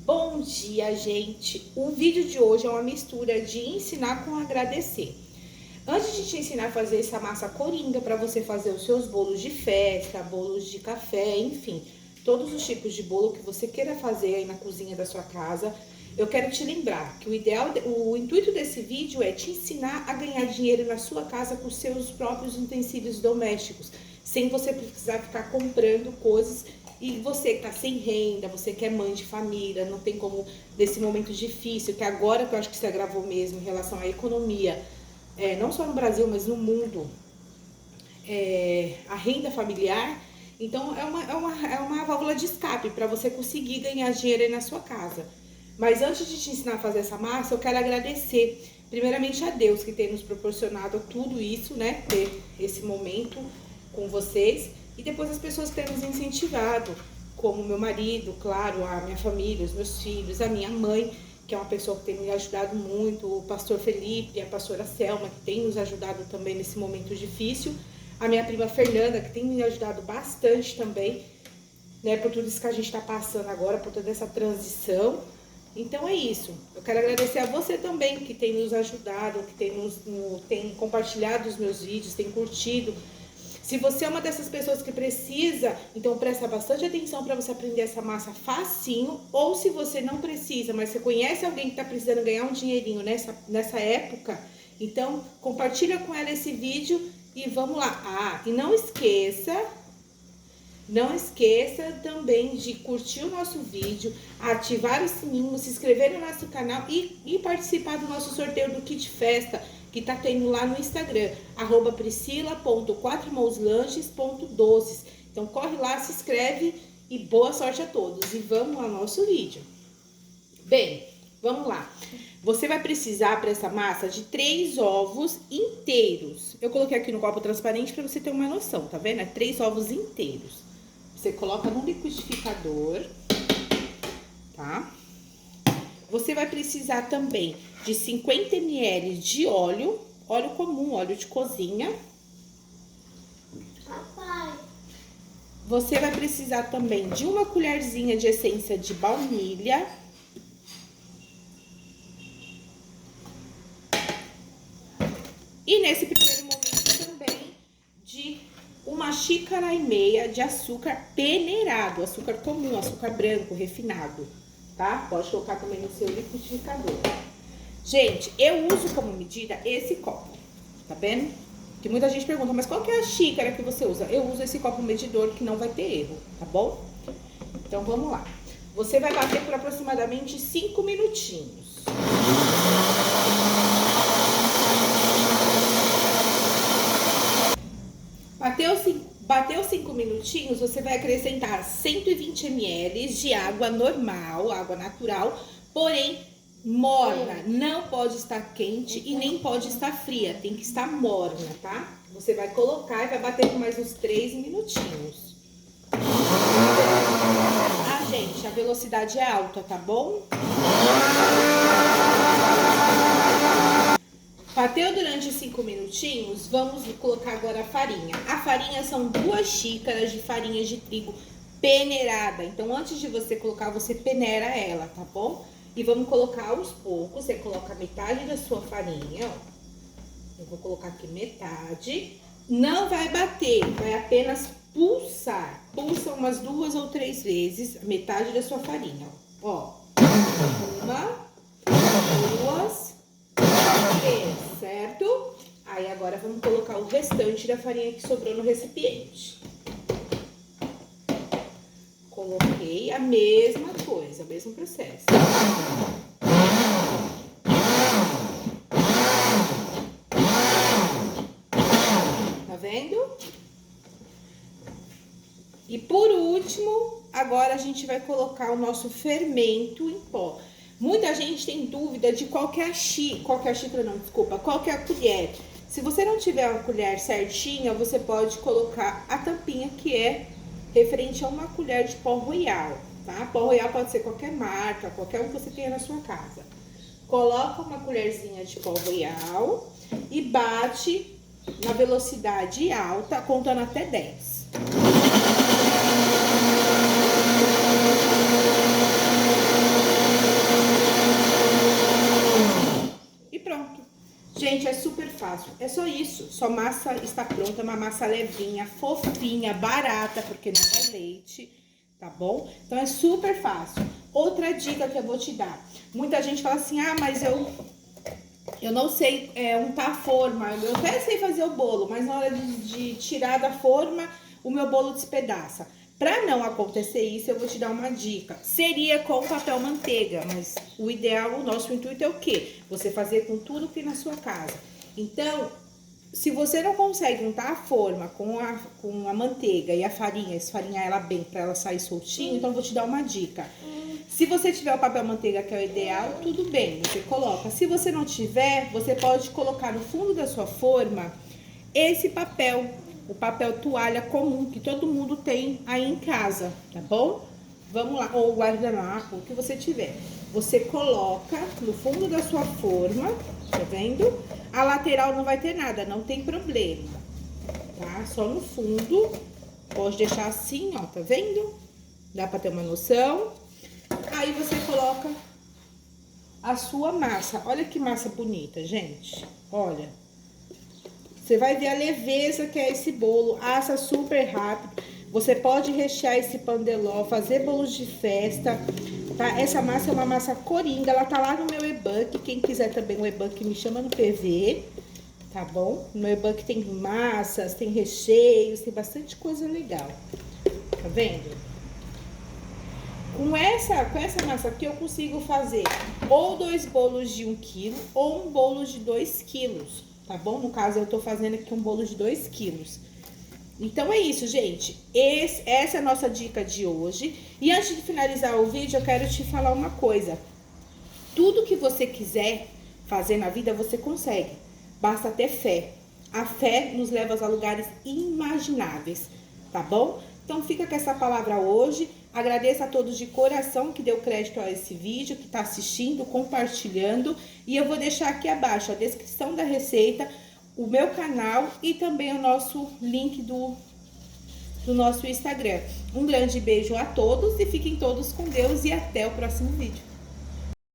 Bom dia, gente! O vídeo de hoje é uma mistura de ensinar com agradecer. Antes de te ensinar a fazer essa massa coringa para você fazer os seus bolos de festa, bolos de café, enfim, todos os tipos de bolo que você queira fazer aí na cozinha da sua casa, eu quero te lembrar que o intuito desse vídeo é te ensinar a ganhar dinheiro na sua casa com seus próprios utensílios domésticos, sem você precisar ficar comprando coisas. E você que tá sem renda, você que é mãe de família, não tem como, nesse momento difícil, que agora que eu acho que você agravou mesmo em relação à economia, não só no Brasil, mas no mundo, a renda familiar, então é uma válvula de escape para você conseguir ganhar dinheiro aí na sua casa. Mas antes de te ensinar a fazer essa massa, eu quero agradecer primeiramente a Deus que tem nos proporcionado tudo isso, né? Ter esse momento com vocês. E depois as pessoas que têm nos incentivado, como meu marido, claro, a minha família, os meus filhos, a minha mãe, que é uma pessoa que tem me ajudado muito, o pastor Felipe, a pastora Selma, que tem nos ajudado também nesse momento difícil, a minha prima Fernanda, que tem me ajudado bastante também, né, por tudo isso que a gente está passando agora, por toda essa transição. Então é isso. Eu quero agradecer a você também, que tem nos ajudado, que tem compartilhado os meus vídeos, tem curtido. Se você é uma dessas pessoas que precisa, então presta bastante atenção para você aprender essa massa facinho. Ou se você não precisa, mas você conhece alguém que está precisando ganhar um dinheirinho nessa época, então compartilha com ela esse vídeo e vamos lá. E não esqueça também de curtir o nosso vídeo, ativar o sininho, se inscrever no nosso canal e participar do nosso sorteio do kit festa, que tá tendo lá no Instagram, @priscila.quatromãoslanches.doces. Então corre lá, se inscreve e boa sorte a todos. E vamos ao nosso vídeo. Bem, vamos lá. Você vai precisar para essa massa de 3 ovos inteiros. Eu coloquei aqui no copo transparente para você ter uma noção, tá vendo? 3 ovos inteiros. Você coloca no liquidificador, tá? Você vai precisar também de 50 ml de óleo comum, óleo de cozinha. Papai. Você vai precisar também de uma colherzinha de essência de baunilha. E nesse primeiro momento também de 1,5 xícaras de açúcar peneirado, açúcar comum, açúcar branco, refinado. Tá? Pode colocar também no seu liquidificador. Gente, eu uso como medida esse copo, tá vendo? Que muita gente pergunta, mas qual que é a xícara que você usa? Eu uso esse copo medidor que não vai ter erro, tá bom? Então, vamos lá. Você vai bater por aproximadamente 5 minutinhos. Bateu 5 minutinhos, você vai acrescentar 120 ml de água normal, água natural, porém morna. Não pode estar quente e nem pode estar fria, tem que estar morna, tá? Você vai colocar e vai bater por mais uns 3 minutinhos. Gente, a velocidade é alta, tá bom? Bateu durante 5 minutinhos, vamos colocar agora a farinha. A farinha são 2 xícaras de farinha de trigo peneirada. Então, antes de você colocar, você peneira ela, tá bom? E vamos colocar aos poucos. Você coloca metade da sua farinha, ó. Eu vou colocar aqui metade. Não vai bater, vai apenas pulsar. Pulsa umas 2 ou 3 vezes metade da sua farinha, ó. 1, 2, 3, certo? Aí agora vamos colocar o restante da farinha que sobrou no recipiente. Coloquei a mesma coisa, o mesmo processo. Tá vendo? E por último, agora a gente vai colocar o nosso fermento em pó. Muita gente tem dúvida de qual que é a colher. Se você não tiver uma colher certinha, você pode colocar a tampinha que é referente a uma colher de pó royal, tá? Pó royal pode ser qualquer marca, qualquer um que você tenha na sua casa. Coloca uma colherzinha de pó royal e bate na velocidade alta, contando até 10. fácil. É só isso. Sua massa está pronta, é uma massa levinha, fofinha, barata, porque não é leite, tá bom? Então é super fácil. Outra dica que eu vou te dar. Muita gente fala assim, ah, mas eu não sei untar a forma. Eu até sei fazer o bolo, mas na hora de tirar da forma, o meu bolo despedaça. Para não acontecer isso, eu vou te dar uma dica. Seria com papel manteiga, mas o ideal, o nosso intuito é o quê? Você fazer com tudo que tem na sua casa. Então, se você não consegue untar a forma com a manteiga e a farinha, esfarinhar ela bem para ela sair soltinho, então eu vou te dar uma dica. Se você tiver o papel manteiga, que é o ideal, tudo bem, você coloca. Se você não tiver, você pode colocar no fundo da sua forma esse papel, o papel toalha comum, que todo mundo tem aí em casa, tá bom? Vamos lá, ou guardanapo, o que você tiver. Você coloca no fundo da sua forma, tá vendo? A lateral não vai ter nada, não tem problema, tá? Só no fundo, pode deixar assim, ó, tá vendo? Dá pra ter uma noção. Aí você coloca a sua massa. Olha que massa bonita, gente. Olha. Você vai ver a leveza que é esse bolo. Assa super rápido. Você pode rechear esse pandeló, fazer bolos de festa, tá? Essa massa é uma massa coringa. Ela tá lá no meu e-book. Quem quiser também o e-book, me chama no PV, tá bom? No meu e-book tem massas, tem recheios, tem bastante coisa legal. Tá vendo? Com essa massa aqui, eu consigo fazer ou 2 bolos de 1 quilo ou um bolo de 2 quilos, tá bom? No caso, eu tô fazendo aqui um bolo de 2 quilos. Então, é isso, gente. Essa é a nossa dica de hoje. E antes de finalizar o vídeo, eu quero te falar uma coisa. Tudo que você quiser fazer na vida, você consegue. Basta ter fé. A fé nos leva a lugares inimagináveis, tá bom? Então, fica com essa palavra hoje. Agradeço a todos de coração que deu crédito a esse vídeo, que está assistindo, compartilhando. E eu vou deixar aqui abaixo a descrição da receita, o meu canal e também o nosso link do nosso Instagram. Um grande beijo a todos e fiquem todos com Deus e até o próximo vídeo.